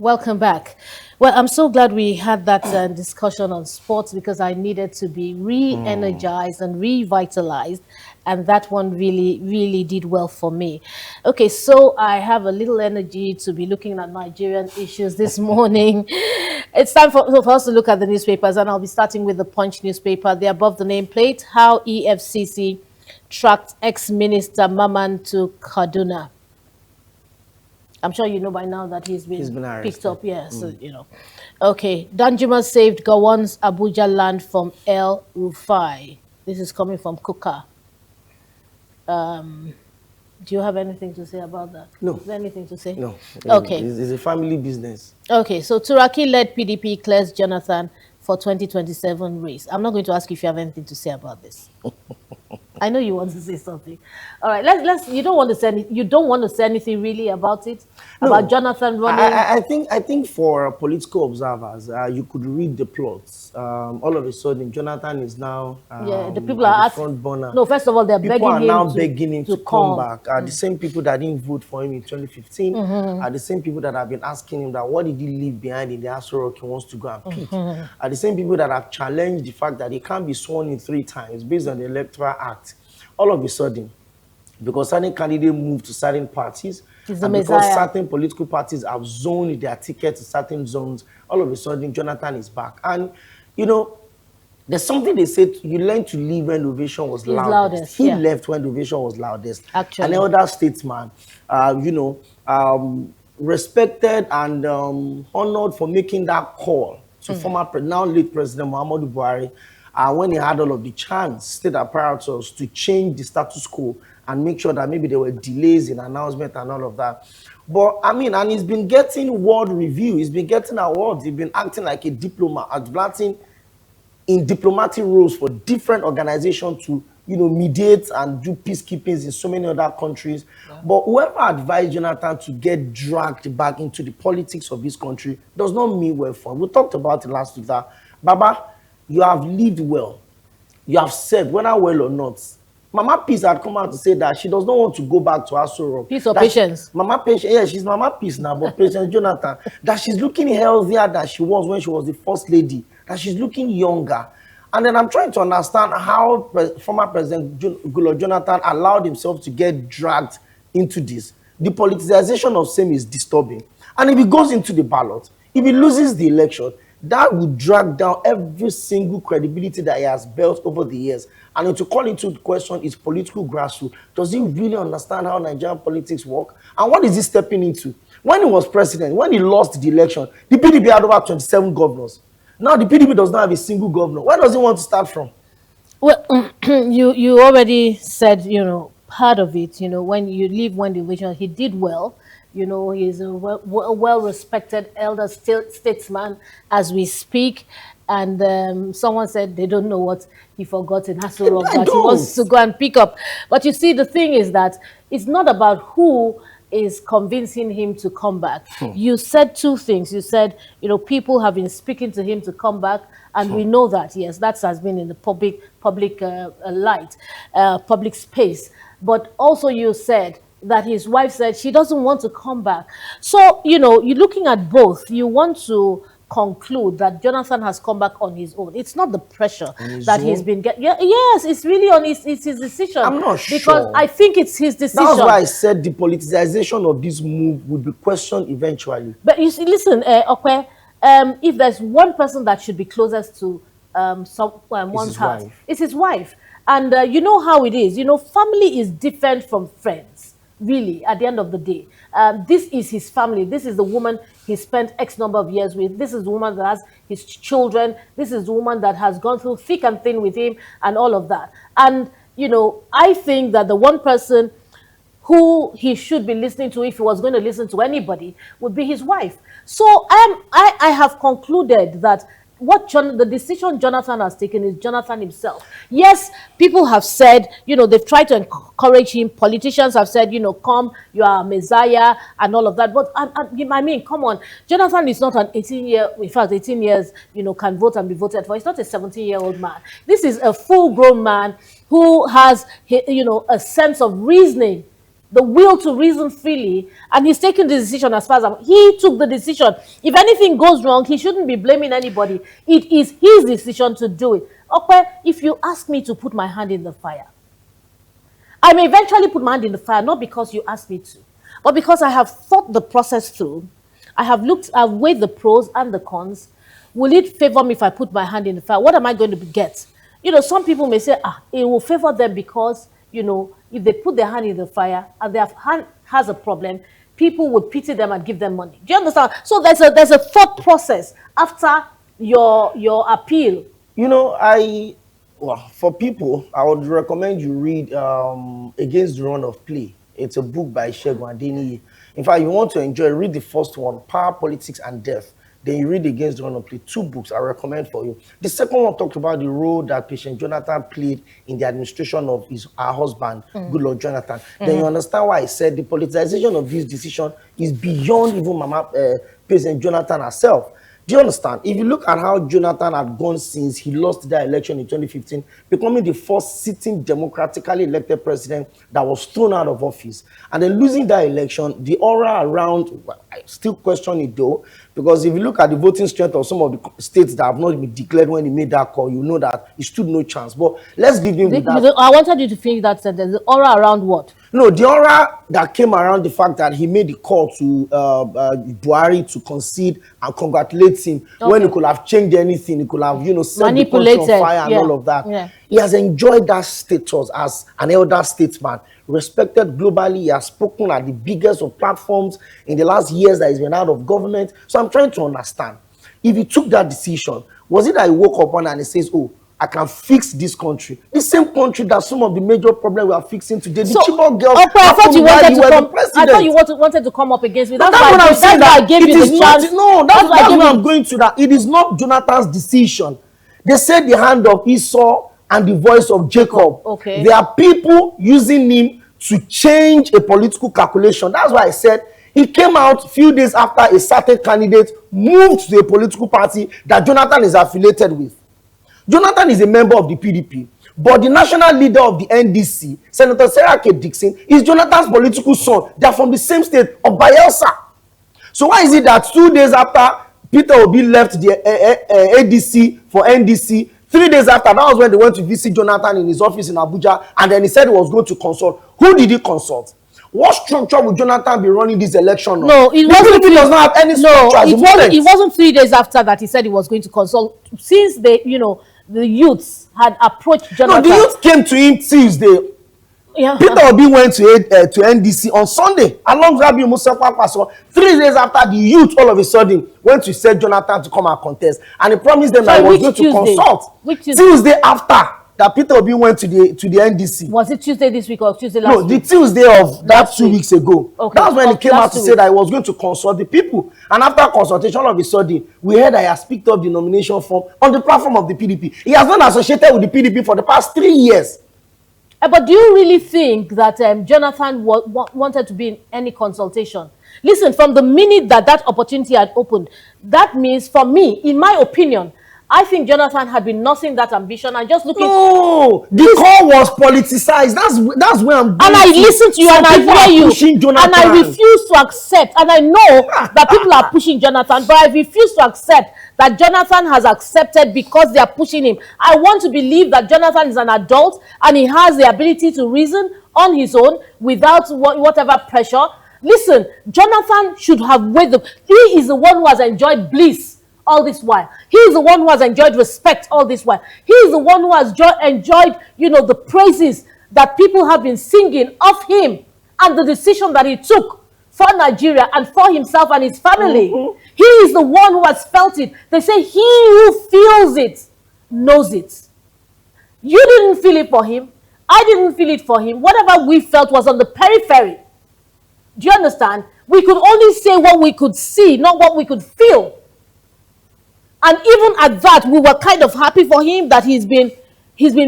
Welcome back. Well, I'm so glad we had that discussion on sports because I needed to be re-energized and revitalized, and that one really, really did well for me. Okay, so I have a little energy to be looking at Nigerian issues this morning. It's time for us to look at the newspapers, and I'll be starting with the Punch newspaper. The above the nameplate: How EFCC tracked ex-minister Maman to Kaduna. I'm sure you know by now that he's He's been been picked arrested. up. Yes, so, you know. Okay, Danjuma saved Gowon's Abuja land from El Rufai. This is coming from Kuka. Do you have anything to say about that? No, Is there anything to say? no. Okay. It's a family business. Okay, so Turaki-led PDP clears Jonathan for 2027 race. I'm not going to ask you if you have anything to say about this. I know you want to say something. All right, let's. You don't want to say you don't want to say anything really about it, about No, Jonathan running. I think for political observers, you could read the plots. All of a sudden, Jonathan is now Yeah, the people at the are asking. front burner. No, first of all, they're People begging are him now begging him to to come come. back. The same people that didn't vote for him in 2015 are the same people that have been asking him that what did he leave behind in the Aso Rock he wants to go and pick. Are the same people that have challenged the fact that he can't be sworn in 3 times based on the Electoral Act. All of a sudden, because certain candidates move to certain parties, He's the and because Messiah. certain political parties have zoned their ticket to certain zones, all of a sudden Jonathan is back. And you know, there's something they said: you learn to leave when the ovation was He's loudest. loudest, He yeah. left when the ovation was loudest. An Actually. elder statesman, respected and honored for making that call to now late President Muhammadu Buhari, when he had all of the chance, state apparatus to change the status quo and make sure that maybe there were delays in announcement and all of that. But I mean, and he's been getting world review, he's been getting awards, he's been acting like a diplomat, advancing in diplomatic roles for different organizations to, mediate and do peacekeepings in so many other countries. Yeah. But whoever advised Jonathan to get dragged back into the politics of this country does not mean well for him. We talked about it last week that, Baba, you have lived well. You have served, whether well or not. Mama Peace had come out to say that she does not want to go back to Aso Rock. Peace or patience? Mama Patience, yeah, she's Mama Peace now, but President Jonathan, that she's looking healthier than she was when she was the first lady, that she's looking younger. And then I'm trying to understand how former President Goodluck Jonathan allowed himself to get dragged into this. The politicization of same is disturbing. And if he goes into the ballot, if he loses the election, that would drag down every single credibility that he has built over the years. And to call into question his political grassroots, does he really understand how Nigerian politics work? And what is he stepping into? When he was president, when he lost the election, the PDP had over 27 governors. Now the PDP does not have a single governor. Where does he want to start from? Well, you already said, part of it, when you leave when the vision, he did well. He's a well-respected elder statesman as we speak. And someone said they don't know what he forgot in Aso Rock that he wants to go and pick up. But you see, the thing is that it's not about who is convincing him to come back. You said two things. You said, people have been speaking to him to come back, and we know that, yes, that has been in the public light, public space. But also you said that his wife said she doesn't want to come back. So, you're looking at both. You want to conclude that Jonathan has come back on his own. It's not the pressure that he's been getting. Yes, it's really it's his decision. I'm not because sure. I think it's his decision. That's why I said the politicization of this move would be questioned eventually. But you see, listen, okay, if there's one person that should be closest to one's heart, it's his wife. And you know how it is. Family is different from friends, really, at the end of the day. This is his family. This is the woman he spent X number of years with. This is the woman that has his children. This is the woman that has gone through thick and thin with him and all of that. And, I think that the one person who he should be listening to, if he was going to listen to anybody, would be his wife. So I have concluded that the decision Jonathan has taken is Jonathan himself. Yes, people have said, they've tried to encourage him. Politicians have said, come, you are a messiah and all of that. But I mean, come on. Jonathan is not an 18 years, can vote and be voted for. He's not a 17-year-old man. This is a full-grown man who has, a sense of reasoning the will to reason freely, and he's taking the decision as far as he took the decision. If anything goes wrong, he shouldn't be blaming anybody. It is his decision to do it. Okay, if you ask me to put my hand in the fire, I may eventually put my hand in the fire, not because you asked me to, but because I have thought the process through. I've weighed the pros and the cons. Will it favor me if I put my hand in the fire? What am I going to get? Some people may say, it will favor them because, if they put their hand in the fire and their hand has a problem, people would pity them and give them money. Do you understand? So there's a thought process after your appeal. For people, I would recommend you read Against the Run of Play. It's a book by Segun Adeniyi. In fact, you want to enjoy, read the first one, Power, Politics, and Death. Then you read Against the Run of Play. 2 books I recommend for you. The second one talked about the role that Patient Jonathan played in the administration of her husband, Goodluck Jonathan. Then you understand why I said the politicization of this decision is beyond even Patient Jonathan herself. Do you understand? If you look at how Jonathan had gone since he lost that election in 2015, becoming the first sitting democratically elected president that was thrown out of office, and then losing that election, the aura around, I still question it though, because if you look at the voting strength of some of the states that have not been declared when he made that call, you know that he stood no chance. But let's give him that. I wanted you to finish that sentence. The aura around what? No, the aura that came around the fact that he made the call to Buhari to concede and congratulate him when he could have changed anything. He could have, set the country on fire and all of that. Yeah. He has enjoyed that status as an elder statesman, respected globally. He has spoken at the biggest of platforms in the last years that he's been out of government. So I'm trying to understand, if he took that decision, was it that he woke up one and he says, I can fix this country. The same country that some of the major problems we are fixing today. The Chibok girls. I thought you wanted to come up against me. That's why I gave you the chance. No, that's why I'm going to that. It is not Jonathan's decision. They said the hand of Esau and the voice of Jacob. Okay. There are people using him to change a political calculation. That's why I said he came out a few days after a certain candidate moved to a political party that Jonathan is affiliated with. Jonathan is a member of the PDP, but the national leader of the NDC, Senator Sarah K. Dixon, is Jonathan's political son. They are from the same state of Bayelsa. So why is it that 2 days after Peter Obi left the ADC for NDC, 3 days after, that was when they went to visit Jonathan in his office in Abuja, and then he said he was going to consult. Who did he consult? What structure would Jonathan be running this election on? No, it wasn't. Does not have any structure. It wasn't 3 days after that he said he was going to consult. Since the youths had approached Jonathan. No, the youth came to him Tuesday. Yeah. Peter Obi went to NDC on Sunday along Rabi Musa Kwakwaso. 3 days after, the youth all of a sudden went to send Jonathan to come and contest, and he promised them that he was going to consult. Tuesday after that, Peter Obi went to the NDC. Was it Tuesday this week or Tuesday last week? No, the Tuesday of that 2 weeks ago. Okay. That's when he came out to say that he was going to consult the people. And after consultation, all of a sudden, we heard that he has picked up the nomination form on the platform of the PDP. He has not associated with the PDP for the past 3 years. But do you really think that Jonathan wanted to be in any consultation? Listen, from the minute that opportunity had opened, that means, for me, in my opinion, I think Jonathan had been nursing that ambition and just looking. No, the call was politicized. That's where I'm going. And I listen to you and I hear you. And I refuse to accept. And I know that people are pushing Jonathan, but I refuse to accept that Jonathan has accepted because they are pushing him. I want to believe that Jonathan is an adult and he has the ability to reason on his own without whatever pressure. Listen, Jonathan should have weighed he is the one who has enjoyed bliss all this while. He is the one who has enjoyed respect all this while. He is the one who has enjoyed, the praises that people have been singing of him and the decision that he took for Nigeria and for himself and his family. Mm-hmm. He is the one who has felt it. They say he who feels it knows it. You didn't feel it for him. I didn't feel it for him. Whatever we felt was on the periphery. Do you understand? We could only say what we could see, not what we could feel. And even at that, we were kind of happy for him that he's been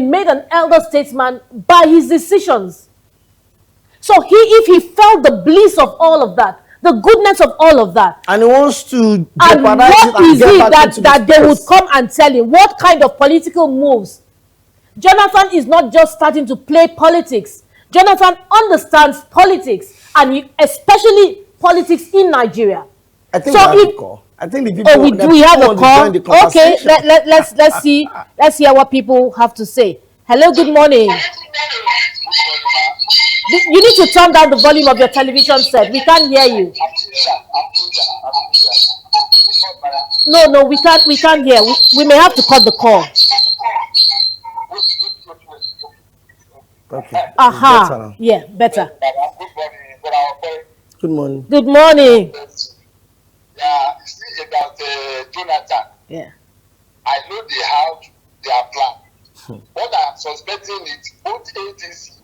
made an elder statesman by his decisions. So if he felt the bliss of all of that, the goodness of all of that, and he wants to, and what is it that they would come and tell him? What kind of political moves? Jonathan is not just starting to play politics. Jonathan understands politics, and especially politics in Nigeria. I think so if, call. I think the people, we have a call. Okay, let's see. Let's hear what people have to say. Hello, good morning. You need to turn down the volume of your television set. We can't hear you. No, we can't hear. We may have to cut the call. Okay. Aha. Better. Yeah, better. Good morning. Good morning. Yeah, it's about Jonathan. Yeah. I know they have their plan. What I'm suspecting is both ADC,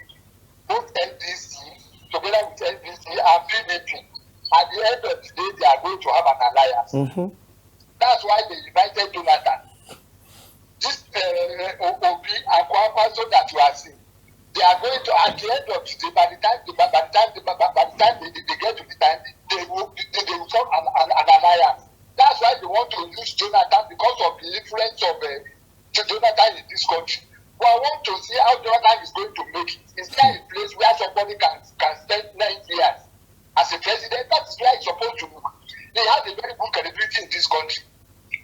both NDC, together with NDC and PDP, at the end of the day, they are going to have an alliance. That's why they invited Jonathan. This OB and Kwankwaso that you are seeing, they are going to, at the end of the day, by the time they get to the time, they will form an alliance. That's why they want to use Jonathan because of the influence of Jonathan in this country. But I want to see how Jonathan is going to make it. Is there a place where somebody can spend 9 years as a president? That is where he's supposed to move. He has a very good credibility in this country.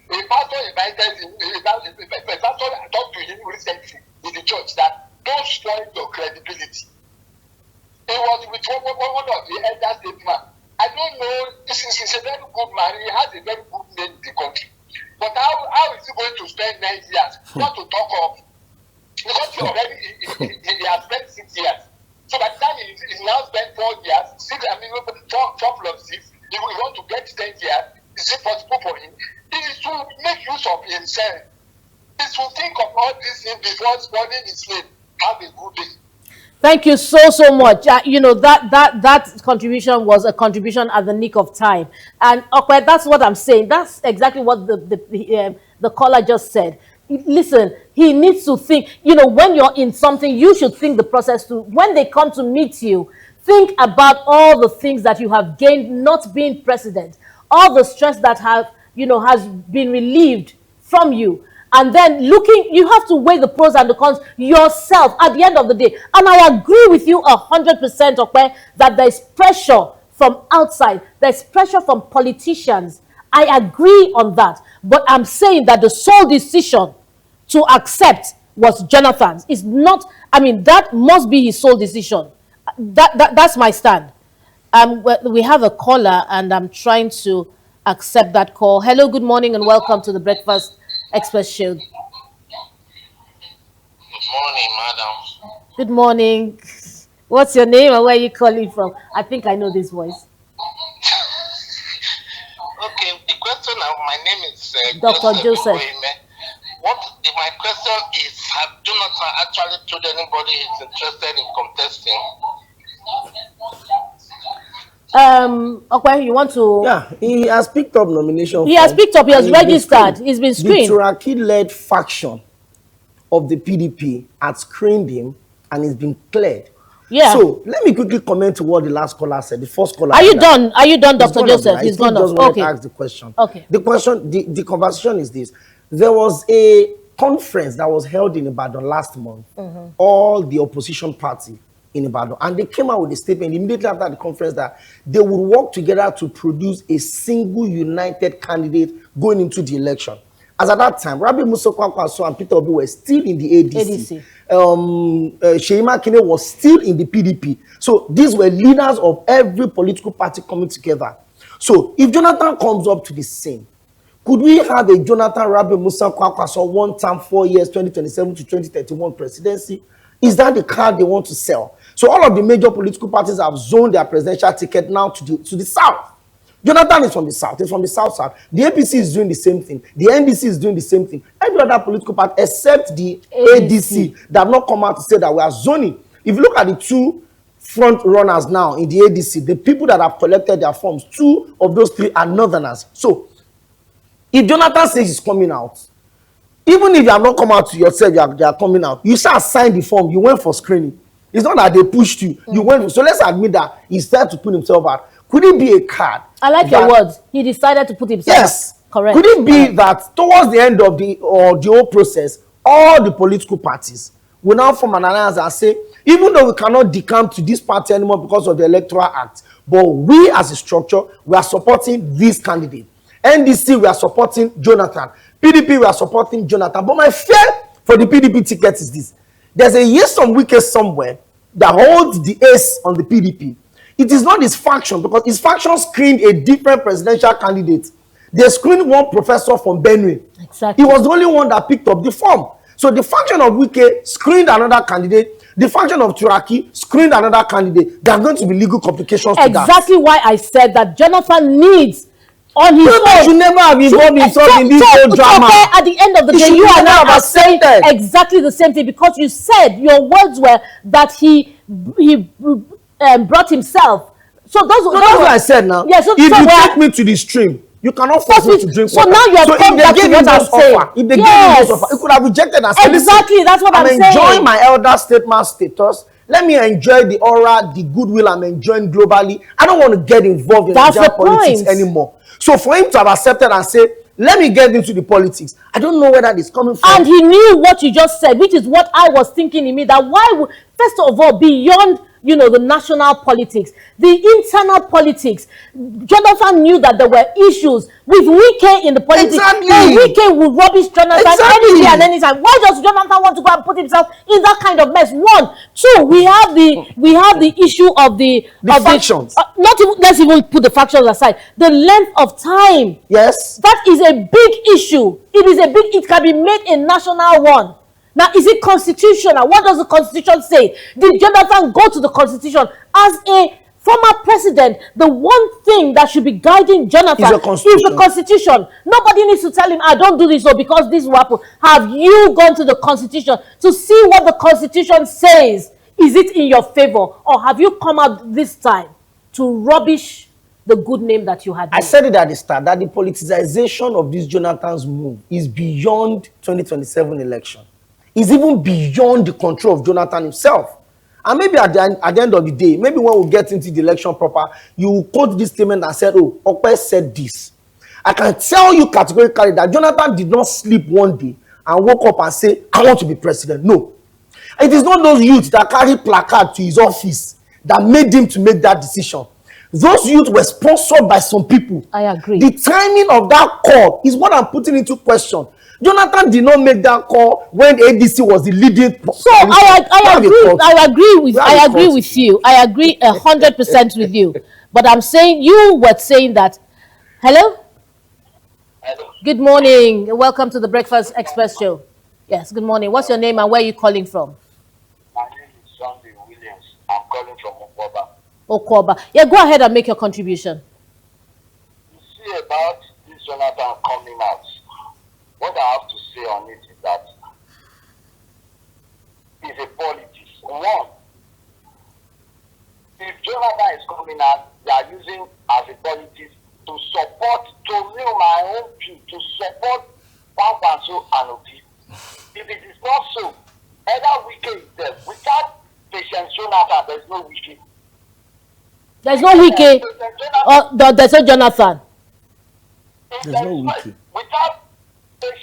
A pastor invited him, a pastor talked to him recently in the church that don't spoil your credibility. He was with one of the elder statesmen. I don't know, he's a very good man, he has a very good name in the country. But how is he going to spend 9 years? Not to talk of, because he has spent 6 years. So by the time he's now spent 4 years, 4 plus 6, he will want to get 10 years. Is it possible for him? He is to make use of himself. He is to think of all these things before spoiling his name. Have a good day. Thank you so much. That contribution was a contribution at the nick of time, and okay, that's what I'm saying. That's exactly what the caller just said. Listen, he needs to think. When you're in something, you should think the process through. When they come to meet you, think about all the things that you have gained not being president, all the stress that has been relieved from you. And then you have to weigh the pros and the cons yourself at the end of the day. And I agree with you 100%, okay, that there's pressure from outside. There's pressure from politicians. I agree on that. But I'm saying that the sole decision to accept was Jonathan's. It's not, that must be his sole decision. That's my stand. We have a caller and I'm trying to accept that call. Hello, good morning and welcome to the Breakfast Express Show. Good morning, madam. Good morning. What's your name and where are you calling from? I think I know this voice. Okay, the question now, my name is Dr. Joseph. My question is, have Jonathan actually told anybody he's interested in contesting? Okay, you want to? Yeah, he has picked up nomination. He has picked up. He has registered. He's been screened. The Turaki-led faction of the PDP had screened him, and he's been cleared. Yeah. So let me quickly comment to what the last caller said. The first caller. Are you done? Are you done, Dr. Joseph? He's gone off. Okay. Ask the question. Okay. The question, the conversation is this: there was a conference that was held in Ibadan last month. All the opposition party in Ibadan, and they came out with a statement immediately after the conference that they would work together to produce a single united candidate going into the election. As at that time, Rabi Musa Kwankwaso and Peter Obi were still in the ADC. Seyi Makinde was still in the PDP. So these were leaders of every political party coming together. So if Jonathan comes up to the scene, could we have a Jonathan Rabi Musa Kwankwaso 1 term 4 years, 2027 to 2031 presidency? Is that the card they want to sell? So all of the major political parties have zoned their presidential ticket now to the south. Jonathan is from the south. He's from the south. The APC is doing the same thing. The NDC is doing the same thing. Every other political party except the ADC that have not come out to say that we are zoning. If you look at the two front runners now in the ADC, the people that have collected their forms, 2 of those 3 are northerners. So if Jonathan says he's coming out, even if you have not come out to yourself, you are coming out, you shall sign the form, you went for screening. It's not that they pushed you. You went. So let's admit that he started to put himself out. Could it be a card? I like your words. He decided to put himself out. Correct. Could it be that towards the end of the whole process, all the political parties will now form an alliance and say, Even though we cannot decamp to this party anymore because of the Electoral Act, but we as a structure, we are supporting this candidate. NDC, we are supporting Jonathan. PDP, we are supporting Jonathan. But my fear for the PDP ticket is this. There's a Nyesom Wike somewhere that holds the ace on the PDP. It is not his faction, because his faction screened a different presidential candidate. They screened one professor from Benue. Exactly. He was the only one that picked up the form. So the faction of Wike screened another candidate. The faction of Turaki screened another candidate. There are going to be legal complications to that. Exactly why I said that Jonathan needs on his own. Should never have involved himself in this whole drama. At the end of the day, you and I are saying exactly the same thing, because you said your words were that he brought himself. So that's what I said now. Yeah, so, if you take me to the stream, you cannot force me to drink water. So now you have come back to what I'm saying. If they gave him those offer, he could have rejected and said, exactly, that's what I'm saying. I'm enjoying my elder statesman status. Let me enjoy the aura, the goodwill I'm enjoying globally. I don't want to get involved in Nigerian politics anymore. So for him to have accepted and say, let me get into the politics, I don't know where that is coming from. And he knew what you just said, which is what I was thinking in me, that why would, first of all, beyond the national politics, the internal politics, Jonathan knew that there were issues with Wike in the politics. Exactly. And Wike would rubbish Jonathan any day and anytime. Why does Jonathan want to go and put himself in that kind of mess? One. Two, we have the issue of the factions. Let's even put the factions aside. The length of time. Yes. That is a big issue. It can be made a national one. Now, is it constitutional? What does the Constitution say? Did Jonathan go to the Constitution? As a former president, the one thing that should be guiding Jonathan is the Constitution. Nobody needs to tell him, I don't do this, or because this will happen. Have you gone to the Constitution to see what the Constitution says? Is it in your favor? Or have you come out this time to rubbish the good name that you had made? I said it at the start, that the politicization of this Jonathan's move is beyond 2027 election. Is even beyond the control of Jonathan himself. And maybe at the end of the day, maybe when we get into the election proper, you will quote this statement and said, oh, Okpe said this. I can tell you categorically that Jonathan did not sleep one day and woke up and say, I want to be president. No. It is not those youths that carry placard to his office that made him to make that decision. Those youths were sponsored by some people. I agree. The timing of that call is what I'm putting into question. Jonathan did not make that call when ADC was the leading. So I agree with you. I agree 100% with you. But I'm saying, you were saying that. Hello? Hello. Good morning. Welcome to the Breakfast Express show. Yes, good morning. What's your name and where are you calling from? My name is Sunday Williams. I'm calling from Okoba. Okoba. Yeah, go ahead and make your contribution. You see about this Jonathan coming out. What I have to say on it is that it's a politics. One, if Jonathan is coming out, they are using as a politics to support, to real my own view, to support Pankwanso and Obi. If it is not so, either Wike is there. Without Patience Jonathan, there is no Wike. There's no Wike. There's no Jonathan. There's no Wike. Without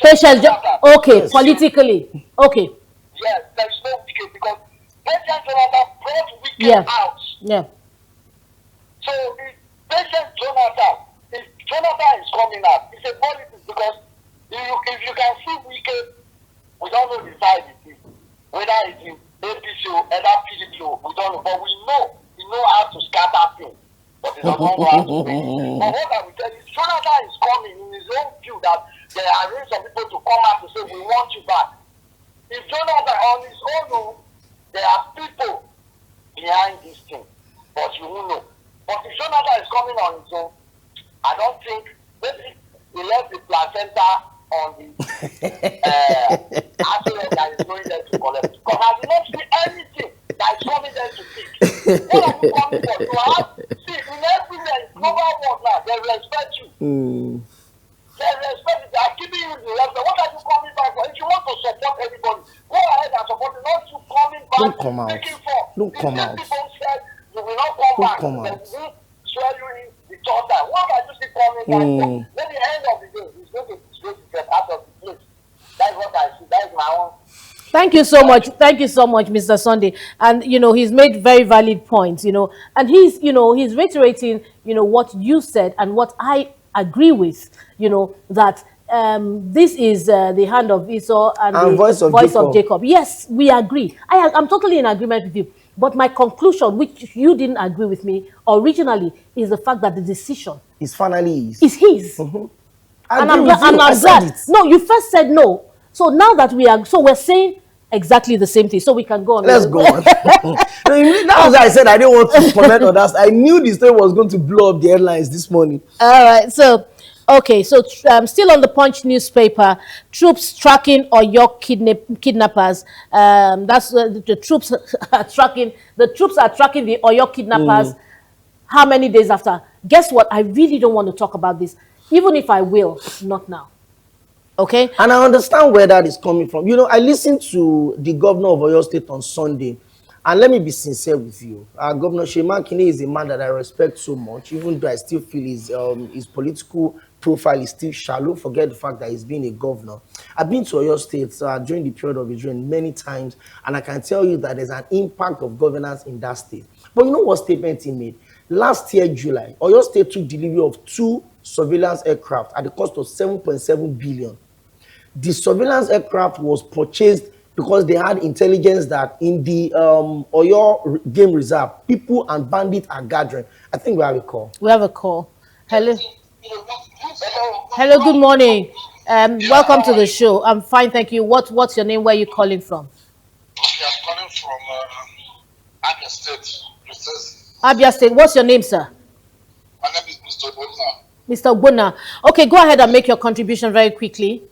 Patience, okay, yes. Politically, okay. Yes, there's no Wike because Patience Jonathan brought Wike out. Yeah. So if Patience Jonathan, if Jonathan is coming out, it's a politics because if you can see Wike, we don't know the side it is. Whether it's in APC or other PDP, we don't know. But we know how to scatter things. But it's not know how to win. But what I will tell you, Jonathan is coming in his own view that there are some people to come out to say, we want you back. If Jonathan on his own, there are people behind this thing. But you won't know. But if Jonathan is coming on his own, I don't think, maybe he left the placenta on the asset that is going there to collect. Because I did not see anything that is coming there to pick. What are you coming for? To have, see, in everywhere, in global world now, they respect you. They respect you. They are giving you the respect. What are you coming back for? If you want to support everybody, go ahead and support it. Not you coming back. Don't come out. Don't come out. People said you will not come back. Come out. They will swear you in the third time. What are you still coming back for? At the end of the day, it's going to get out of the place. That's what I see. That is my own Thank you so much. Thank you so much, Mr. Sunday. And he's made very valid points. And he's reiterating what you said and what I agree with. That this is the hand of Esau and the voice of Jacob. Yes, we agree. I'm totally in agreement with you. But my conclusion, which you didn't agree with me originally, is the fact that the decision is finally is his. Mm-hmm. And I'm glad. No, you first said no. So now that we're saying exactly the same thing, so we can go on. Let's go on. That was why I said I didn't want to comment on that. I knew the story was going to blow up the headlines this morning. All right, so okay, so still on the Punch newspaper, troops tracking Oyo kidnappers. That's the troops are tracking. The troops are tracking the Oyo kidnappers. How many days after? Guess what? I really don't want to talk about this, even if I will, not now. Okay. And I understand where that is coming from. I listened to the governor of Oyo State on Sunday, and let me be sincere with you. Governor Seyi Makinde is a man that I respect so much, even though I still feel his political profile is still shallow. Forget the fact that he's been a governor. I've been to Oyo State during the period of his reign many times, and I can tell you that there's an impact of governance in that state. But you know what statement he made? Last year, July, Oyo State took delivery of 2 surveillance aircraft at the cost of 7.7 billion. The surveillance aircraft was purchased because they had intelligence that in the Oyo Game Reserve, people and bandits are gathering. I think we have a call. We have a call. Hello. Hello, good morning. Welcome to the show. I'm fine, thank you. What's your name? Where are you calling from? Okay, I'm calling from Abia State. Abia State. What's your name, sir? My name is Mr. Bona. Mr. Bona. Okay, go ahead and make your contribution very quickly.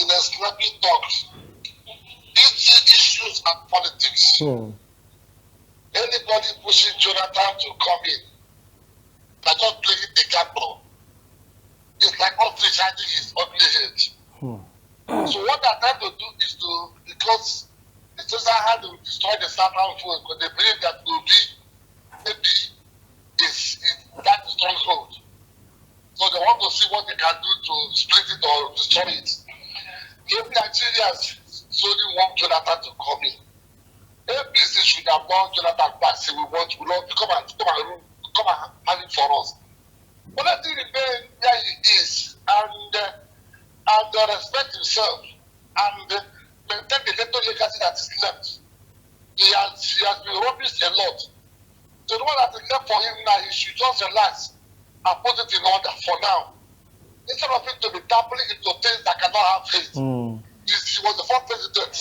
In a snappy talk, these issues are politics. Anybody pushing Jonathan to come in, they're just playing the gamble. It's like ostrich hiding his ugly head. So what they're trying to do is because the Jonathan had to destroy the Southern vote, because they believe that will be maybe is that stronghold. So they want to see what they can do to split it or destroy it. If Nigerians solely want Jonathan to come in, APC should have won Jonathan back. Say we want to come and have it for us. But let him remain where he is and respect himself and maintain the little legacy that is left. He has been rubbish a lot. So the one that is left for him now, he should just relax and put it in order for now. Instead of him to be dabbling into things that cannot have faith. He was the first president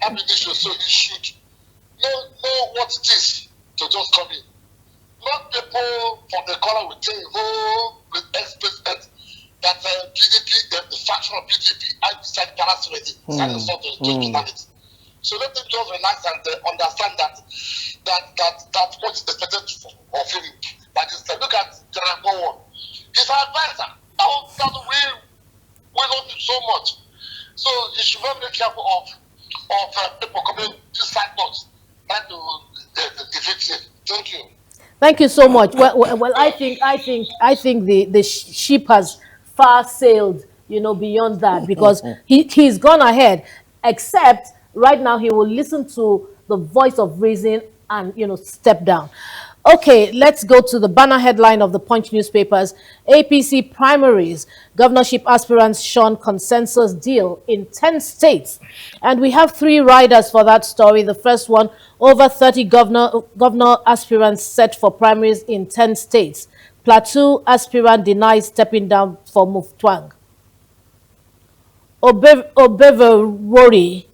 having issues, so he should know what it is to just come in. Not people from the color will tell you, with ex-president, that PDP, the faction of PDP, I decide parasite, so let him just relax and understand that what is expected of him. That is, look at General Gowon. He's an advisor. We don't do so much. So you should be very careful of people coming to side notes trying to defeat him. Thank you. Thank you so much. Well, I think the ship has far sailed, beyond that, because he's gone ahead. Except right now, he will listen to the voice of reason and step down. Okay, let's go to the banner headline of the Punch newspapers. APC primaries, governorship aspirants shun consensus deal in 10 states. And we have 3 riders for that story. The first one, over 30 governor aspirants set for primaries in 10 states. Plateau aspirant denies stepping down for Muftwang. Obeverori,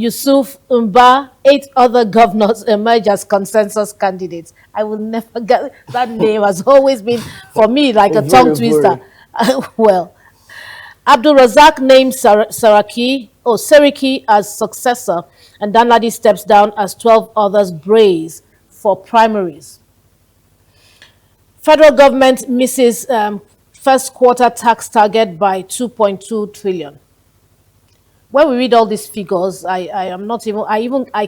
Yusuf Mba, 8 other governors emerge as consensus candidates. I will never get that name. Has always been for me like a tongue twister. Well, Abdul Razak named Seriki as successor, and Danladi steps down as 12 others brace for primaries. Federal government misses first quarter tax target by 2.2 trillion. When we read all these figures, I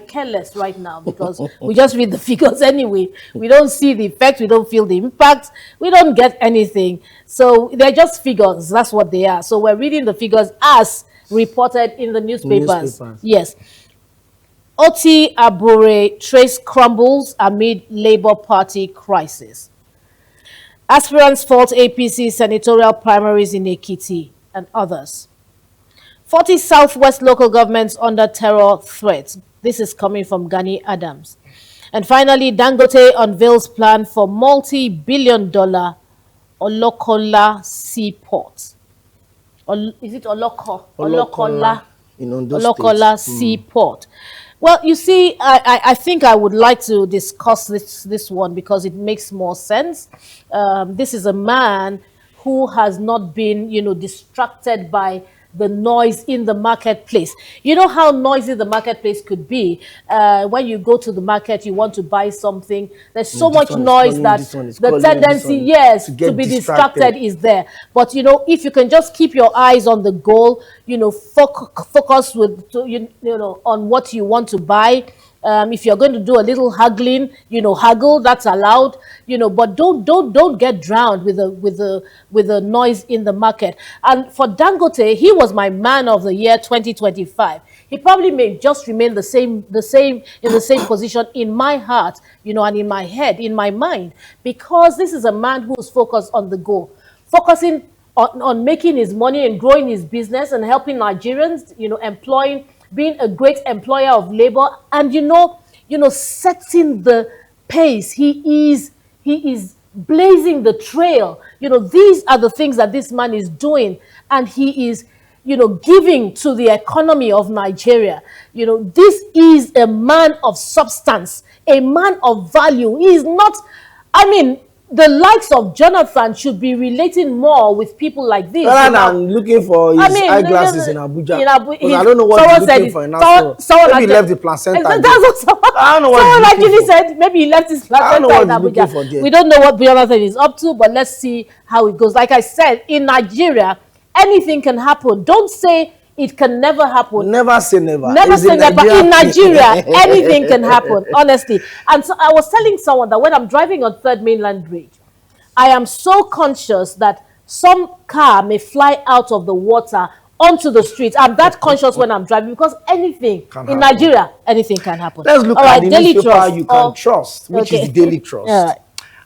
care less right now, because we just read the figures anyway. We don't see the effect, we don't feel the impact, we don't get anything. So they're just figures, that's what they are. So we're reading the figures as reported in the newspapers. Yes. Oti Abure trace crumbles amid Labour Party crisis. Aspirants fault APC senatorial primaries in Ekiti and others. 40 Southwest local governments under terror threat. This is coming from Gani Adams. And finally, Dangote unveils plan for multi-billion-dollar Olokola seaport. Is it Oloko? Olokola. Olokola seaport. Well, you see, I think I would like to discuss this one because it makes more sense. This is a man who has not been, distracted by the noise in the marketplace. You know how noisy the marketplace could be. When you go to the market, you want to buy something. There's so much noise that the tendency, yes, to be distracted is there. But, if you can just keep your eyes on the goal, focus on what you want to buy. If you're going to do a little haggling, haggle, that's allowed, but don't get drowned with the noise in the market. And for Dangote, he was my man of the year 2025. He probably may just remain in the same position in my heart, and in my head, in my mind, because this is a man who's focused on the goal, focusing on making his money and growing his business and helping Nigerians, employing, being a great employer of labor, and setting the pace. He is blazing the trail. These are the things that this man is doing, and he is giving to the economy of Nigeria. This is a man of substance, a man of value. He is not, the likes of Jonathan should be relating more with people like this. Rather than looking for his eyeglasses in Abuja. I don't know what he's looking for in Nassau. Maybe he left the placenta. I don't know what someone actually said. Maybe he left his placenta in Abuja. We don't know what Jonathan is up to, but let's see how it goes. Like I said, in Nigeria, anything can happen. Don't say it can never happen. Never say never. Never say never. In Nigeria, anything can happen, honestly. And so I was telling someone that when I'm driving on Third Mainland Bridge, I am so conscious that some car may fly out of the water onto the street. I'm that conscious when I'm driving because anything in Nigeria, anything can happen. Let's look at the newspaper you can trust, which is the Daily Trust.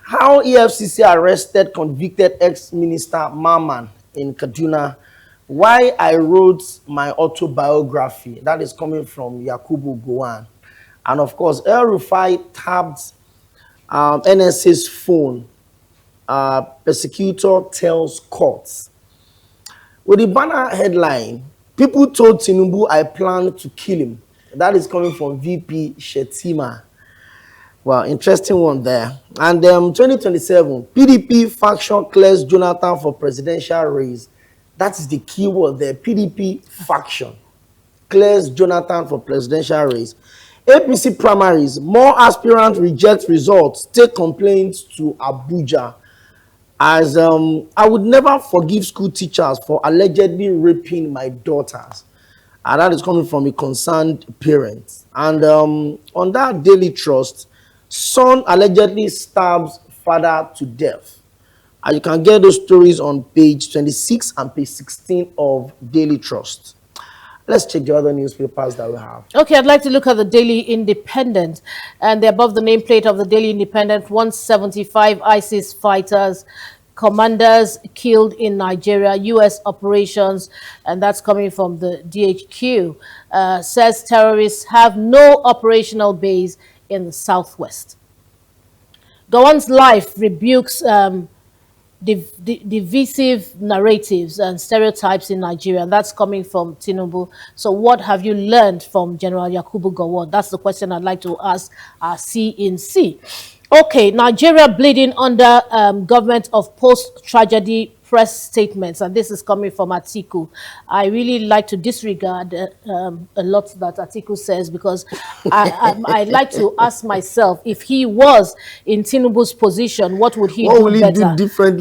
How EFCC arrested convicted ex-minister Mamman in Kaduna. Why I wrote my autobiography, that is coming from Yakubu Gowon. And of course, El Rufai tapped NSA's phone. Persecutor tells courts. With the banner headline, people told Tinubu I plan to kill him. That is coming from VP Shetima. Well, interesting one there. And 2027, PDP faction clears Jonathan for presidential race. That is the key word there. PDP faction clears Jonathan for presidential race. APC primaries, more aspirants reject results, take complaints to Abuja. As I would never forgive school teachers for allegedly raping my daughters. And that is coming from a concerned parent. And on that Daily Trust, son allegedly stabs father to death. And you can get those stories on page 26 and page 16 of Daily Trust. Let's check the other newspapers that we have. Okay, I'd like to look at the Daily Independent. And they're above the nameplate of the Daily Independent, 175 ISIS fighters, commanders killed in Nigeria, U.S. operations, and that's coming from the DHQ. Says terrorists have no operational base in the southwest. Gowon's life rebukes divisive narratives and stereotypes in Nigeria. And that's coming from Tinubu. So what have you learned from General Yakubu Gowon? That's the question I'd like to ask our C&C. Okay, Nigeria bleeding under government of post-tragedy press statements, and this is coming from Atiku. I really like to disregard a lot that Atiku says because I like to ask myself, if he was in Tinubu's position, what would he do better?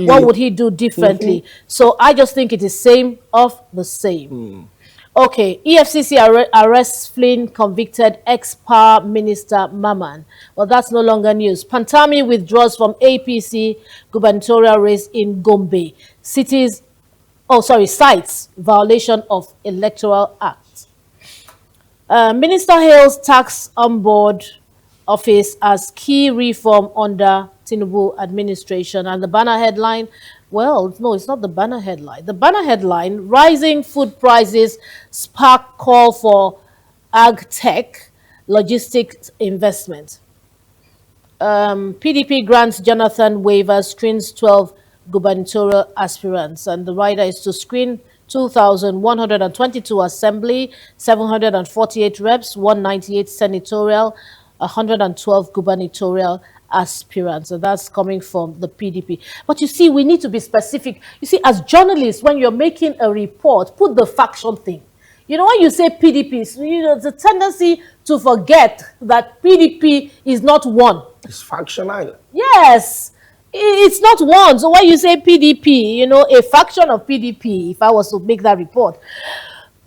What would he do differently? So I just think it is same of the same. Okay, EFCC arrests fleeing convicted ex-power minister Mamman. Well, that's no longer news. Pantami withdraws from APC gubernatorial race in Gombe. Cities cites violation of Electoral Act. Minister hails tax on board office as key reform under Tinubu administration. And the banner headline, well, no, it's not the banner headline. The banner headline, rising food prices spark call for ag tech logistics investment. PDP grants Jonathan waivers, screens 12 gubernatorial aspirants. And the rider is to screen 2,122 assembly, 748 reps, 198 senatorial, 112 gubernatorial aspirants. And that's coming from the PDP. But you see, we need to be specific. You see, as journalists, when you're making a report, put the faction thing. You know, when you say PDP, you know, the tendency to forget that PDP is not one. It's factional. Yes, it's not one. So when you say PDP, you know, a faction of PDP, if I was to make that report.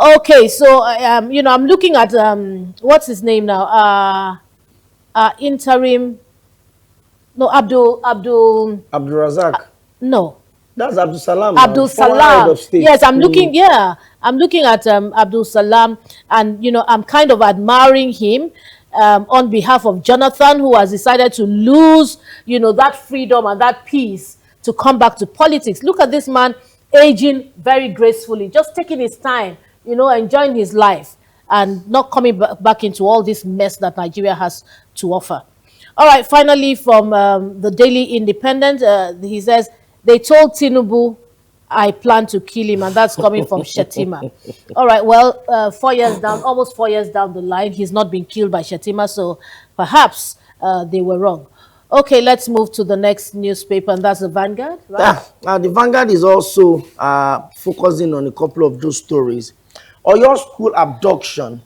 Okay, so, you know, I'm looking at, what's his name now? Interim, no, Abdul Razak. No. That's Abdul Salam. Abdul Salam. Yes, I'm looking, I'm looking at Abdul Salam, and, you know, I'm kind of admiring him on behalf of Jonathan, who has decided to lose, you know, that freedom and that peace to come back to politics. Look at this man aging very gracefully, just taking his time, you know, enjoying his life and not coming back into all this mess that Nigeria has to offer. All right, finally, from the Daily Independent, he says, they told Tinubu, I plan to kill him, and that's coming from Shettima. All right, well, 4 years down, almost 4 years down the line, he's not been killed by Shettima, so perhaps they were wrong. Okay, let's move to the next newspaper, and that's the Vanguard, right? Yeah, the Vanguard is also focusing on a couple of those stories. Oyo school abduction,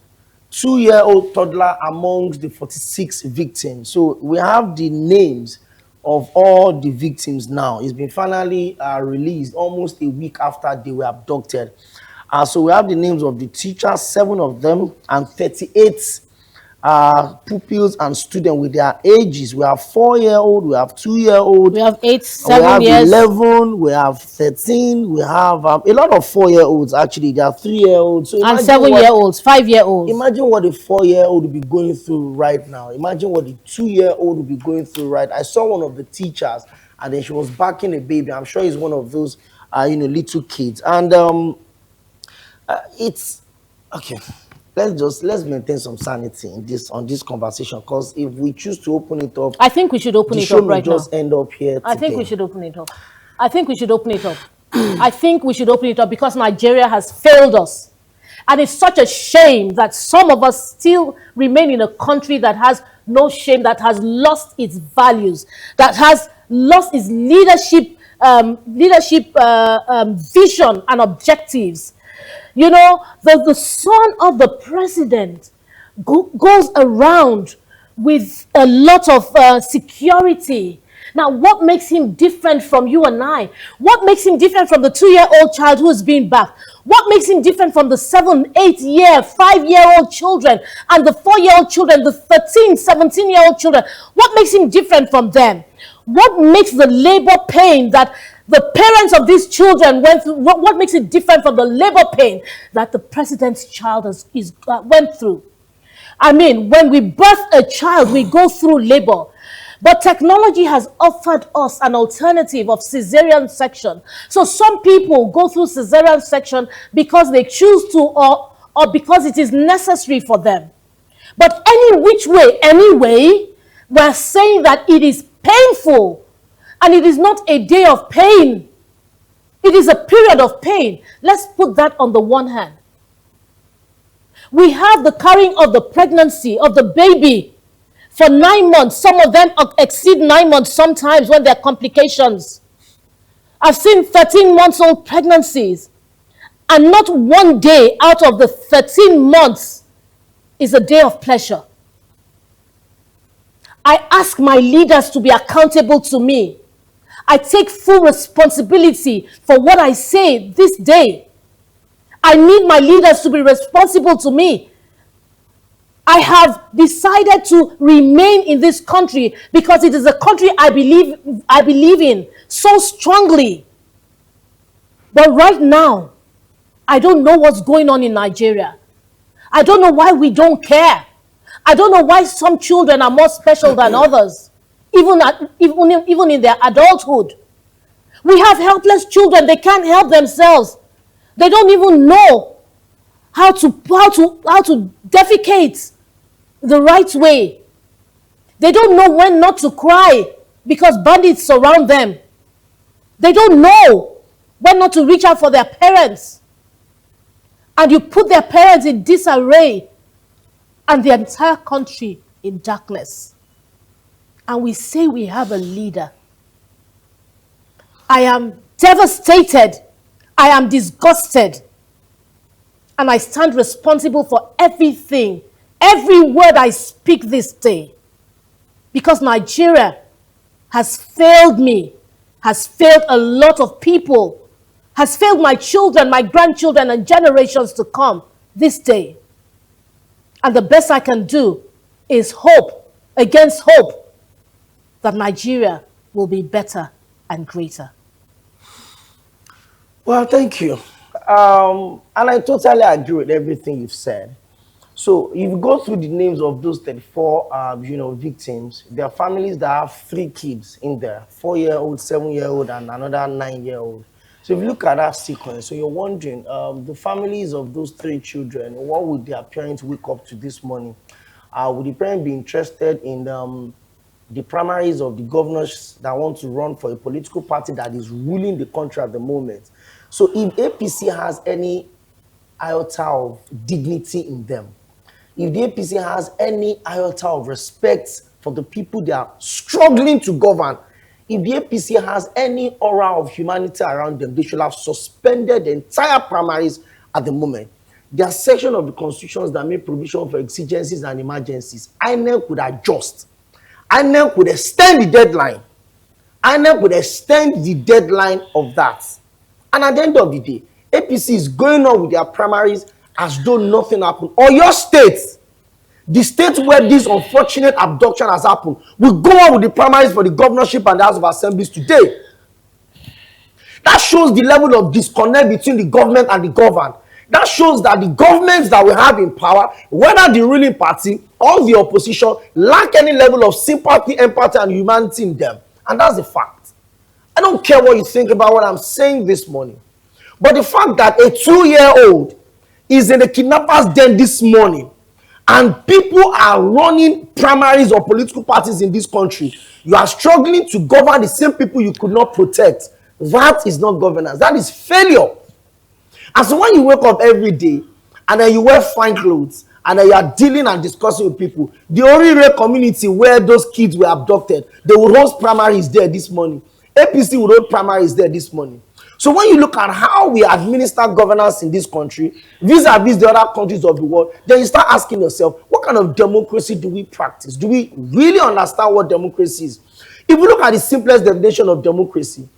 2-year-old toddler amongst the 46 victims. So we have the names of all the victims now. It's been finally released almost a week after they were abducted. So we have the names of the teachers, 7 of them, and 38 pupils and students with their ages. We have 4-year-old, we have 2-year-old, we have 8, 7 we have years, 11, we have 13, we have a lot of 4-year-olds actually. There are 3-year-olds, so and 7-year-olds, 5-year-olds. Imagine what a 4-year-old will be going through right now. Imagine what the 2-year-old will be going through right. I saw one of the teachers, and then she was backing a baby. I'm sure it's one of those, you know, little kids, and it's okay. Let's maintain some sanity in this conversation, because if we choose to open it up, I think we should open it up right now. Just end up here today. I think we should open it up. I think we should open it up. I think we should open it up because Nigeria has failed us. And it's such a shame that some of us still remain in a country that has no shame, that has lost its values, that has lost its leadership vision and objectives. You know, the son of the president goes around with a lot of security. Now, what makes him different from you and I? What makes him different from the 2-year-old child who is being back? What makes him different from the 7, 8-year, 5-year-old children and the 4-year-old children, the 13, 17-year-old children? What makes him different from them? What makes the labor pain that the parents of these children went through, what makes it different from the labor pain that the president's child went through? I mean, when we birth a child, we go through labor. But technology has offered us an alternative of cesarean section. So some people go through cesarean section because they choose to, or because it is necessary for them. But any which way, anyway, we're saying that it is painful. And it is not a day of pain. It is a period of pain. Let's put that on the one hand. We have the carrying of the pregnancy of the baby for 9 months. Some of them exceed 9 months sometimes when there are complications. I've seen 13-month-old pregnancies. And not one day out of the 13 months is a day of pleasure. I ask my leaders to be accountable to me. I take full responsibility for what I say this day. I need my leaders to be responsible to me. I have decided to remain in this country because it is a country I believe in so strongly. But right now, I don't know what's going on in Nigeria. I don't know why we don't care. I don't know why some children are more special than others, even in their adulthood. We have helpless children. They can't help themselves. They don't even know how to defecate the right way. They don't know when not to cry because bandits surround them. They don't know when not to reach out for their parents. And you put their parents in disarray and the entire country in darkness. And we say we have a leader. I am devastated. I am disgusted. And I stand responsible for everything, every word I speak this day. Because Nigeria has failed me, has failed a lot of people, has failed my children, my grandchildren, and generations to come this day. And the best I can do is hope against hope that Nigeria will be better and greater. Well, thank you. And I totally agree with everything you've said. So if you go through the names of those 34, victims, there are families that have 3 kids in there, 4-year-old, 7-year-old, and another 9-year-old. So if you look at that sequence, so you're wondering, the families of those 3 children, what would their parents wake up to this morning? Would the parents be interested in the primaries of the governors that want to run for a political party that is ruling the country at the moment? So if APC has any iota of dignity in them, if the APC has any iota of respect for the people they are struggling to govern, if the APC has any aura of humanity around them, they should have suspended the entire primaries at the moment. There are sections of the constitutions that make provision for exigencies and emergencies. INEC could adjust. INEC could extend the deadline. INEC could extend the deadline of that. And at the end of the day, APC is going on with their primaries as though nothing happened. Or your state, the state where this unfortunate abduction has happened, will go on with the primaries for the governorship and the House of Assemblies today. That shows the level of disconnect between the government and the governed. That shows that the governments that we have in power, whether the ruling party or the opposition, lack any level of sympathy, empathy, and humanity in them. And that's the fact. I don't care what you think about what I'm saying this morning. But the fact that a 2-year-old is in the kidnappers' den this morning, and people are running primaries or political parties in this country, you are struggling to govern the same people you could not protect. That is not governance. That is failure. And so when you wake up every day and then you wear fine clothes and then you are dealing and discussing with people, the Orire community where those kids were abducted, they will host primaries there this morning. APC will hold primaries there this morning. So when you look at how we administer governance in this country, vis-a-vis the other countries of the world, then you start asking yourself, what kind of democracy do we practice? Do we really understand what democracy is? If you look at the simplest definition of democracy,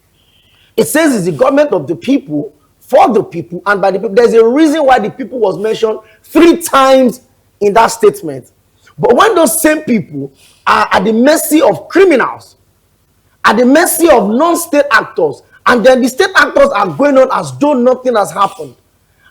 it says it's the government of the people, for the people, and by the people. There's a reason why the people was mentioned 3 times in that statement. But when those same people are at the mercy of criminals, at the mercy of non-state actors, and then the state actors are going on as though nothing has happened,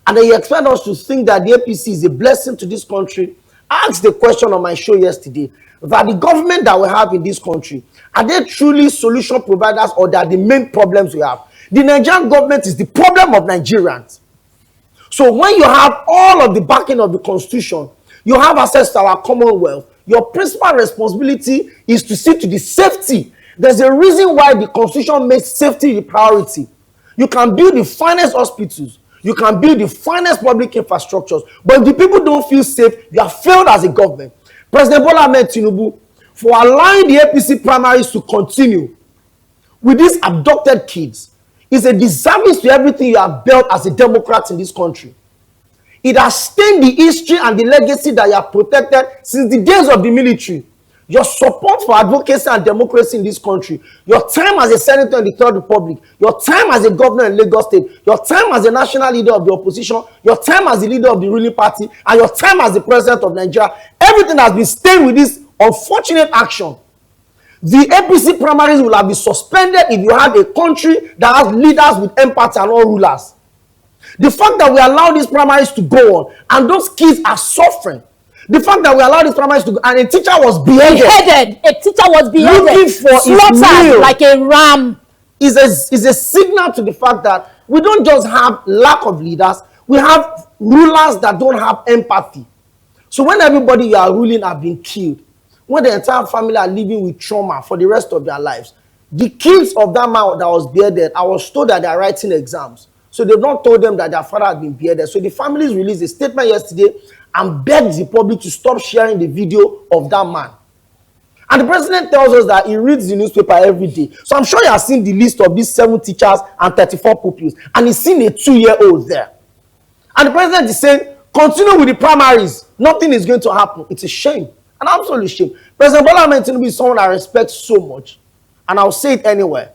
and then you expect us to think that the APC is a blessing to this country. I asked the question on my show yesterday, that the government that we have in this country, are they truly solution providers, or they are the main problems we have? The Nigerian government is the problem of Nigerians. So when you have all of the backing of the constitution, you have access to our commonwealth, your principal responsibility is to see to the safety. There's a reason why the constitution makes safety the priority. You can build the finest hospitals, you can build the finest public infrastructures, but if the people don't feel safe, you have failed as a government. President Bola Ahmed Tinubu, for allowing the APC primaries to continue with these abducted kids, is a disservice to everything you have built as a Democrat in this country. It has stained the history and the legacy that you have protected since the days of the military. Your support for advocacy and democracy in this country, your time as a senator in the Third Republic, your time as a governor in Lagos State, your time as a national leader of the opposition, your time as the leader of the ruling party, and your time as the president of Nigeria, everything has been stained with this unfortunate action. The APC primaries will have been suspended if you had a country that has leaders with empathy and not rulers. The fact that we allow these primaries to go on and those kids are suffering. The fact that we allow these primaries to go and a teacher was beheaded. A teacher was beheaded. Looking for slaughtered like a ram. Is a signal to the fact that we don't just have lack of leaders, we have rulers that don't have empathy. So when everybody you are ruling have been killed, when the entire family are living with trauma for the rest of their lives, the kids of that man that was beheaded, I was told that they are writing exams. So they've not told them that their father had been beheaded. So the families released a statement yesterday and begged the public to stop sharing the video of that man. And the president tells us that he reads the newspaper every day. So I'm sure he has seen the list of these 7 teachers and 34 pupils. And he's seen a 2-year-old there. And the president is saying, continue with the primaries. Nothing is going to happen. It's a shame. An absolute shame. President Bola Ahmed Tinubu is someone I respect so much. And I'll say it anywhere.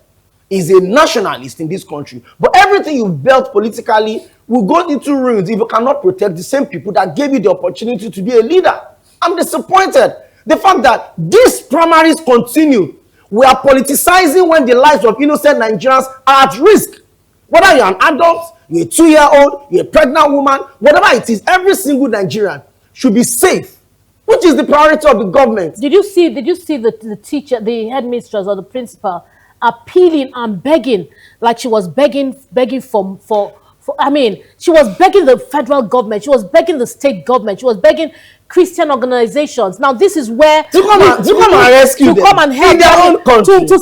He's a nationalist in this country. But everything you've built politically will go into ruins if you cannot protect the same people that gave you the opportunity to be a leader. I'm disappointed. The fact that these primaries continue, we are politicizing when the lives of innocent Nigerians are at risk. Whether you're an adult, you're a 2-year-old, you're a pregnant woman, whatever it is, every single Nigerian should be safe, which is the priority of the government. Did you see the teacher, the headmistress or the principal appealing and begging, like she was begging for I mean, she was begging the federal government, she was begging the state government, she was begging Christian organizations. Now this is where to come and rescue them, to come and help in their own country, to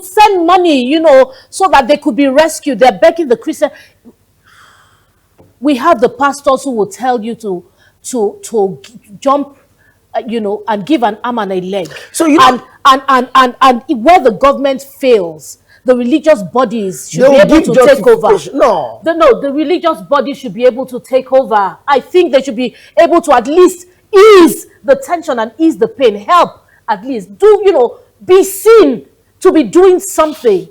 send money, you know, so that they could be rescued. They're begging the Christian. We have the pastors who will tell you to jump, you know, and give an arm and a leg. So you know, and where the government fails, the religious bodies should be able to take over. No, the religious bodies should be able to take over. I think they should be able to at least ease the tension and ease the pain. Help, at least. Do, you know, be seen to be doing something.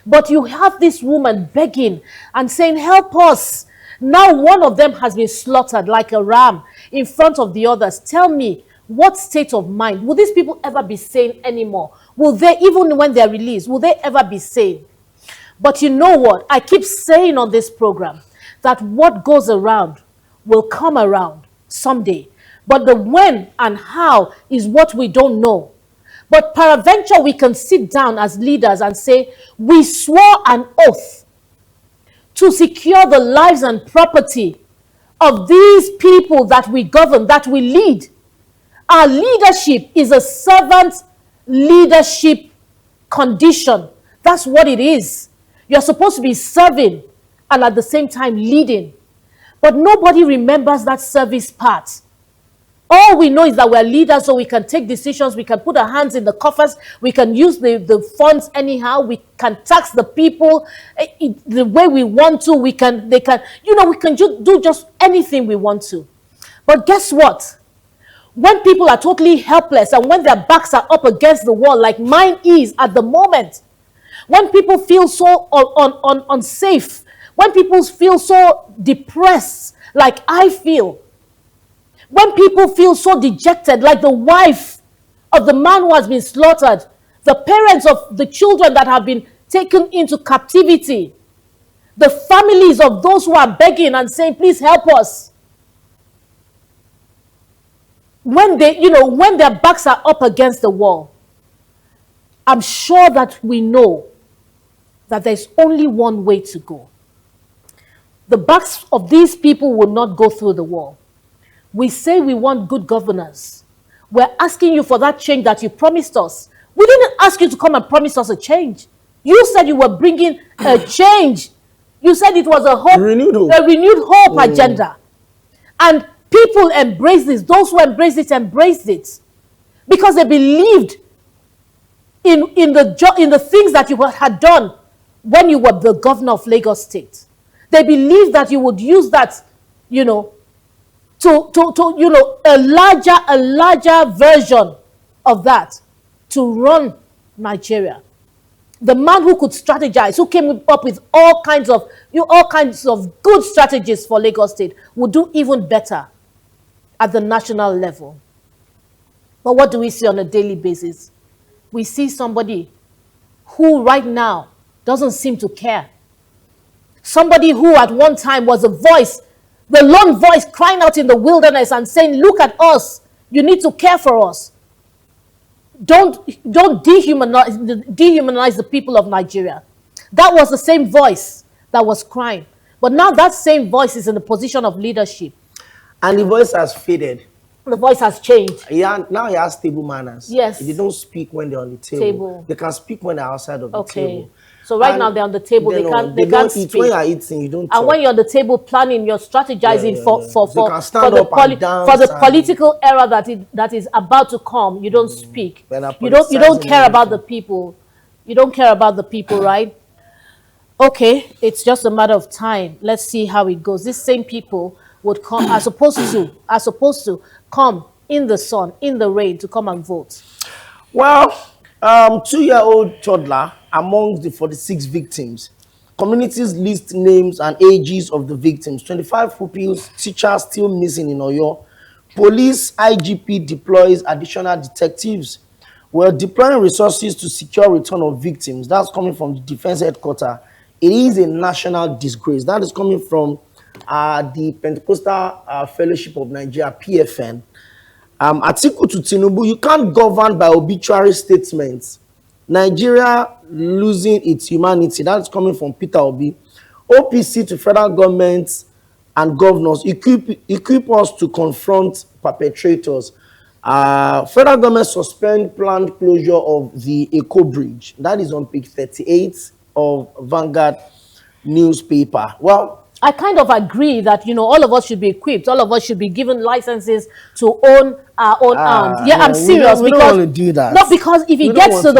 But you have this woman begging and saying, help us. Now one of them has been slaughtered like a ram in front of the others. Tell me, what state of mind? Will these people ever be sane anymore? Will they, even when they're released, will they ever be sane? But you know what? I keep saying on this program that what goes around will come around someday. But the when and how is what we don't know. But peradventure, we can sit down as leaders and say, we swore an oath to secure the lives and property of these people that we govern, that we lead. Our leadership is a servant leadership condition. That's what it is. You're supposed to be serving and at the same time leading. But nobody remembers that service part. All we know is that we're leaders, so we can take decisions, we can put our hands in the coffers, we can use the funds anyhow, we can tax the people the way we want to, we can do just anything we want to. But guess what? When people are totally helpless and when their backs are up against the wall, like mine is at the moment, when people feel so unsafe, when people feel so depressed, like I feel, when people feel so dejected, like the wife of the man who has been slaughtered, the parents of the children that have been taken into captivity, the families of those who are begging and saying, please help us. When when their backs are up against the wall, I'm sure that we know that there's only one way to go. The backs of these people will not go through the wall. We say we want good governance. We're asking you for that change that you promised us. We didn't ask you to come and promise us a change. You said you were bringing a change. You said it was a renewed hope agenda. And people embraced this. Those who embraced it because they believed in the things that you had done when you were the governor of Lagos State. They believed that you would use that, a larger version of that to run Nigeria. The man who could strategize, who came up with all kinds of good strategies for Lagos State, would do even better at the national level. But what do we see on a daily basis? we see somebody who right now doesn't seem to care. Somebody who at one time was a voice, the lone voice crying out in the wilderness and saying, look at us, you need to care for us. Don't dehumanize the people of Nigeria. That was the same voice that was crying. But now that same voice is in the position of leadership. And the voice has faded. The voice has changed. Yeah, now he has table manners. Yes. They don't speak when they're on the table. They can speak when they're outside of the table. So right now they're on the table. They can't speak. When you're eating, you don't talk. And when you're on the table planning, you're strategizing for the political era that is about to come. You don't speak. You don't care about the people. You don't care about the people, right? Okay, it's just a matter of time. Let's see how it goes. These same people would come are supposed to come in the sun, in the rain to come and vote. Well, 2-year-old toddler among the 46 victims. Communities list names and ages of the victims. 25 pupils, teachers still missing in Oyo. Police IGP deploys additional detectives. We're deploying resources to secure return of victims. That's coming from the defense headquarters. It is a national disgrace. That is coming from the Pentecostal Fellowship of Nigeria, PFN. Article to Tinubu, you can't govern by obituary statements. Nigeria losing its humanity. That's coming from Peter Obi. OPC to federal governments and governors, equip us to confront perpetrators. Federal government suspend planned closure of the Eco Bridge. That is on page 38 of Vanguard newspaper. Well, I kind of agree that, all of us should be equipped. All of us should be given licenses to own our own arms. Yeah, I'm serious. We don't want to do that. Not because if it gets to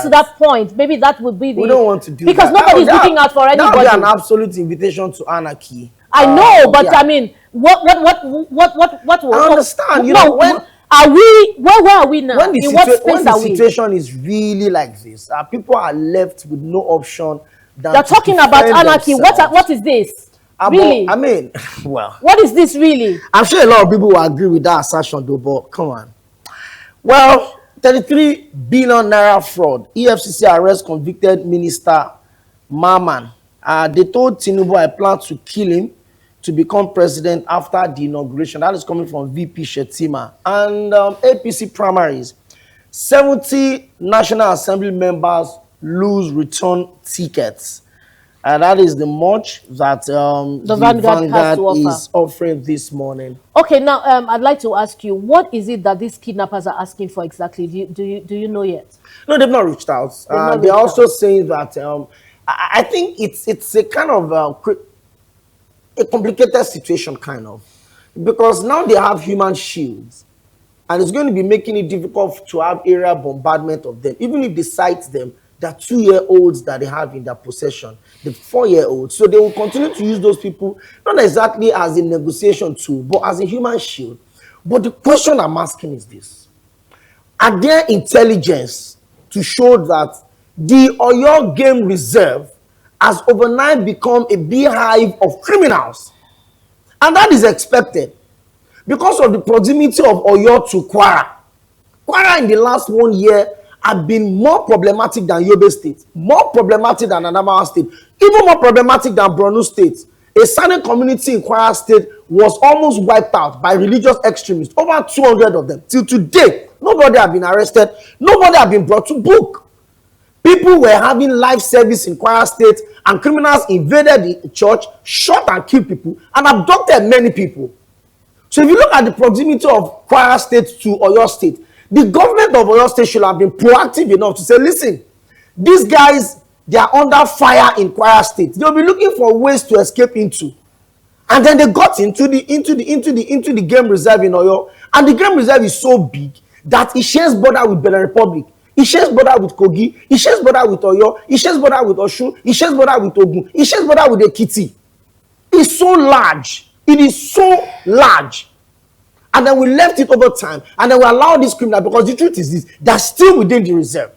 that point, maybe that would be the... We don't want to do because that. Because nobody's looking out for anybody. That would be an absolute invitation to anarchy. I know, but I mean, what I understand. Where are we now? In what space are we? The situation is really like this, people are left with no option than they're talking about anarchy. What is this? Really? I mean, well, what is this really? I'm sure a lot of people will agree with that assertion, though. But come on. Well, 33 billion naira fraud. EFCC arrests convicted minister Maman. They told Tinubu, I plan to kill him to become president after the inauguration. That is coming from VP Shetima. And APC primaries. 70 National Assembly members lose return tickets. And that is the much that the Vanguard is offering this morning. Okay, now I'd like to ask you, what is it that these kidnappers are asking for exactly? Do you know yet? No, they've not reached out. They're also saying that I think it's a kind of a complicated situation, kind of, because now they have human shields, and it's going to be making it difficult to have aerial bombardment of them, even if they sight them. The 2-year-olds that they have in their possession, the 4-year-olds. So they will continue to use those people, not exactly as a negotiation tool, but as a human shield. But the question I'm asking is this. Are there intelligence to show that the Oyo Game Reserve has overnight become a beehive of criminals? And that is expected because of the proximity of Oyo to Kwara. Kwara in the last 1 year have been more problematic than Yobe State, more problematic than Adamawa State, even more problematic than Borno State. A certain community in Kwara State was almost wiped out by religious extremists, over 200 of them. Till today, nobody has been arrested, nobody has been brought to book. People were having life service in Kwara State, and criminals invaded the church, shot and killed people, and abducted many people. So if you look at the proximity of Kwara State to Oyo State, the government of Oyo State should have been proactive enough to say, listen, these guys, they are under fire in Kwara State. They'll be looking for ways to escape into. And then they got into the game reserve in Oyo. And the game reserve is so big that it shares border with Benin Republic. It shares border with Kogi. It shares border with Oyo. It shares border with Osun. It shares border with Ogun. It shares border with Ekiti. It's so large. It is so large. And then we left it over time, and then we allowed this criminal, because the truth is this, they're still within the reserve.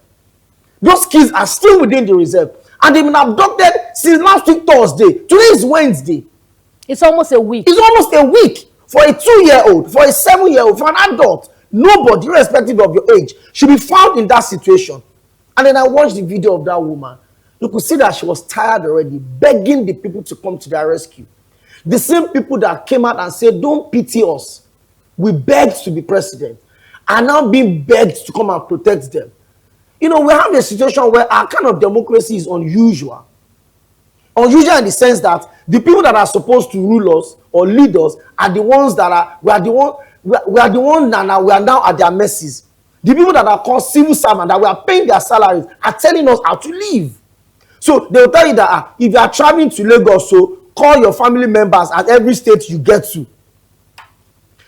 Those kids are still within the reserve, and they've been abducted since last week Thursday. Today is Wednesday. It's almost a week. It's almost a week for a 2-year-old, for a 7-year-old, for an adult. Nobody, irrespective of your age, should be found in that situation. And then I watched the video of that woman. You could see that she was tired already, begging the people to come to their rescue. The same people that came out and said, don't pity us, we begged to be president, are now being begged to come and protect them. You know, we have a situation where our kind of democracy is unusual. Unusual in the sense that the people that are supposed to rule us or lead us are the ones that are, we are the ones that we are now at their mercies. The people that are called civil servants that we are paying their salaries are telling us how to live. So they will tell you that if you are traveling to Lagos, so call your family members at every state you get to.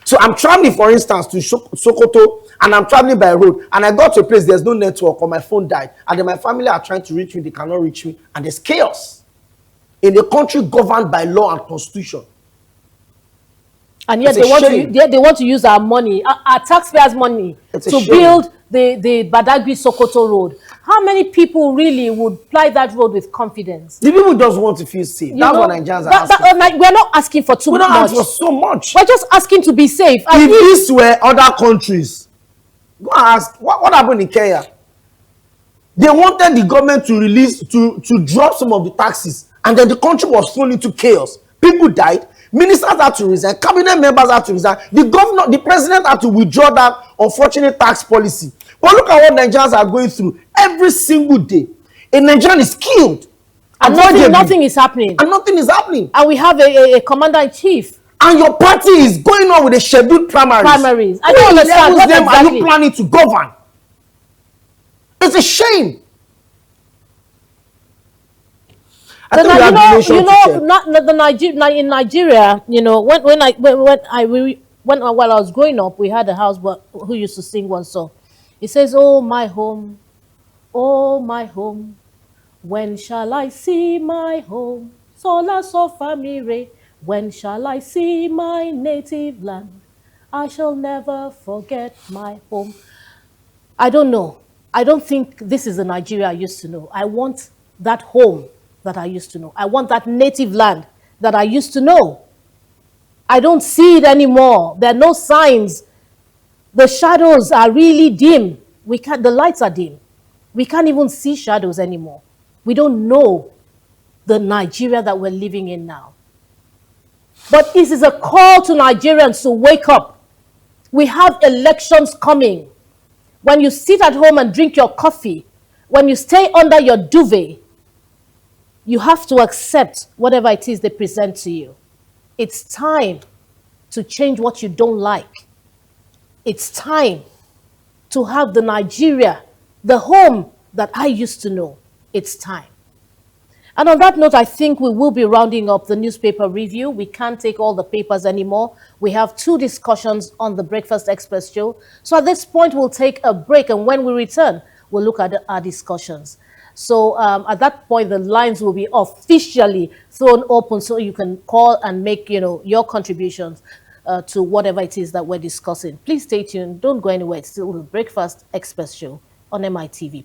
So I'm traveling, for instance, to Sokoto, and I'm traveling by road, and I got to a place, there's no network, or my phone died, and then my family are trying to reach me, they cannot reach me, and there's chaos in a country governed by law and constitution. And yet they want to use our money, our taxpayers' money, to build the Badagry Sokoto road. How many people really would ply that road with confidence? The people just want to feel safe. That's what Nigerians are asking. We're not asking for too much. We're not asking for so much. We're just asking to be safe. If these were other countries, go and ask, what happened in Kenya? They wanted the government to release, to drop some of the taxes, and then the country was thrown into chaos. People died. Ministers had to resign. Cabinet members had to resign. The president had to withdraw that unfortunate tax policy. But look at what Nigerians are going through every single day. A Nigerian is killed. And nothing is happening. And nothing is happening. And we have a commander-in-chief. And your party is going on with a scheduled primaries. I don't understand. What them exactly are you planning to govern? It's a shame. In Nigeria, you know, while I was growing up, we had a house who used to sing one song. It says, oh my home, when shall I see my home? Sola so famire, when shall I see my native land? I shall never forget my home. I don't know. I don't think this is the Nigeria I used to know. I want that home that I used to know. I want that native land that I used to know. I don't see it anymore. There are no signs. The shadows are really dim. The lights are dim. We can't even see shadows anymore. We don't know the Nigeria that we're living in now. But this is a call to Nigerians to wake up. We have elections coming. When you sit at home and drink your coffee, when you stay under your duvet, you have to accept whatever it is they present to you. It's time to change what you don't like. It's time to have the Nigeria, the home that I used to know. It's time. And on that note, I think we will be rounding up the newspaper review. We can't take all the papers anymore. We have 2 discussions on the Breakfast Express show. So at this point, we'll take a break. And when we return, we'll look at our discussions. So at that point, the lines will be officially thrown open so you can call and make, your contributions to whatever it is that we're discussing. Please stay tuned. Don't go anywhere. It's still the Breakfast Express show on MITV+.